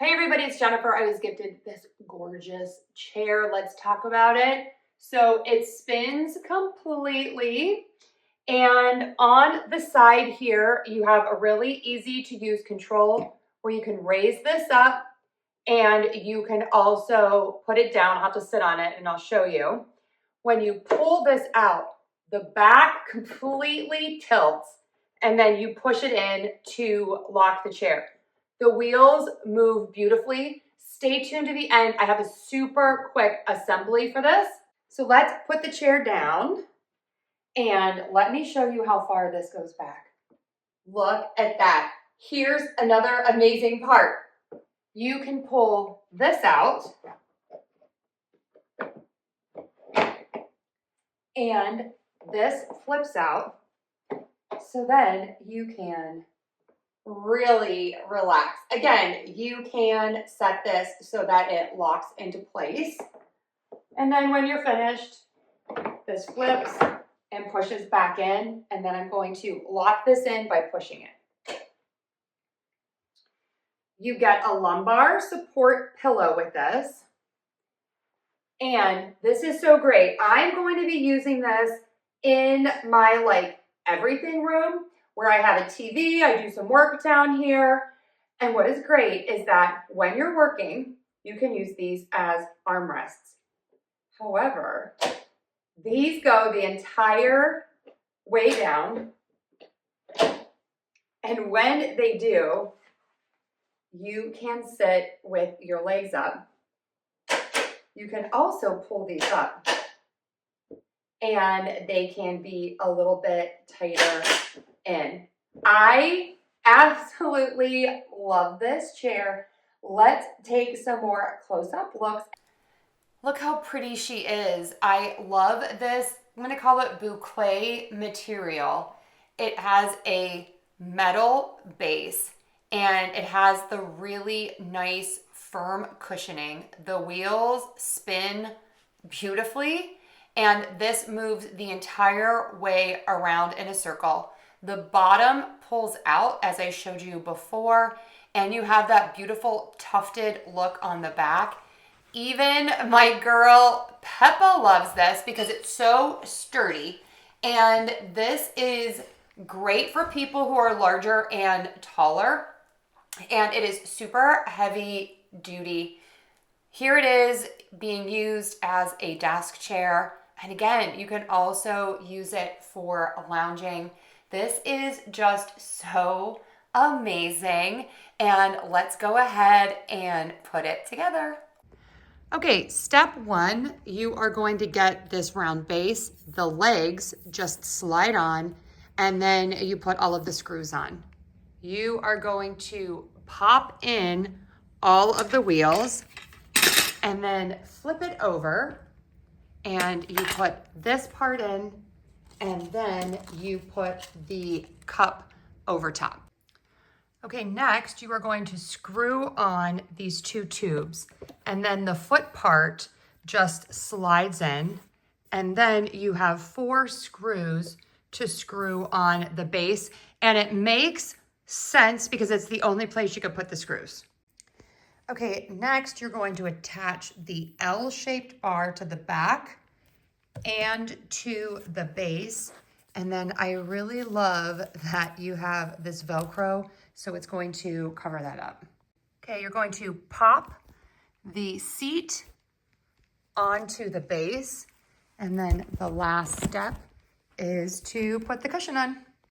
Hey everybody, it's Jennifer. I was gifted this gorgeous chair. Let's talk about it. So it spins completely, and on the side here, you have a really easy to use control where you can raise this up and you can also put it down. I'll have to sit on it and I'll show you. When you pull this out, the back completely tilts and then you push it in to lock the chair. The wheels move beautifully. Stay tuned to the end. I have a super quick assembly for this. So let's put the chair down and let me show you how far this goes back. Look at that. Here's another amazing part. You can pull this out and this flips out, so then you can really relax. Again, you can set this so that it locks into place. And then when you're finished, this flips and pushes back in, and then I'm going to lock this in by pushing it. You get a lumbar support pillow with this. And this is so great. I'm going to be using this in my everything room where I have a TV, I do some work down here. And what is great is that when you're working, you can use these as armrests. However, these go the entire way down. And when they do, you can sit with your legs up. You can also pull these up and they can be a little bit tighter in. I absolutely love this chair. Let's take some more close-up looks. Look how pretty she is. I love this. I'm going to call it boucle material. It has a metal base and it has the really nice firm cushioning. The wheels spin beautifully and this moves the entire way around in a circle. The bottom pulls out as I showed you before, and you have that beautiful tufted look on the back. Even my girl Peppa loves this because it's so sturdy, and this is great for people who are larger and taller, and it is super heavy duty. Here it is being used as a desk chair, and again, you can also use it for lounging. This is just so amazing, and let's go ahead and put it together. Okay, step one, you are going to get this round base. The legs just slide on, and then you put all of the screws on. You are going to pop in all of the wheels and then flip it over, and you put this part in, and then you put the cup over top. Okay, next you are going to screw on these two tubes, and then the foot part just slides in, and then you have 4 screws to screw on the base, and it makes sense because it's the only place you could put the screws. Okay, next you're going to attach the L-shaped bar to the back and to the base. And then I really love that you have this Velcro, so it's going to cover that up. Okay, you're going to pop the seat onto the base, and then the last step is to put the cushion on.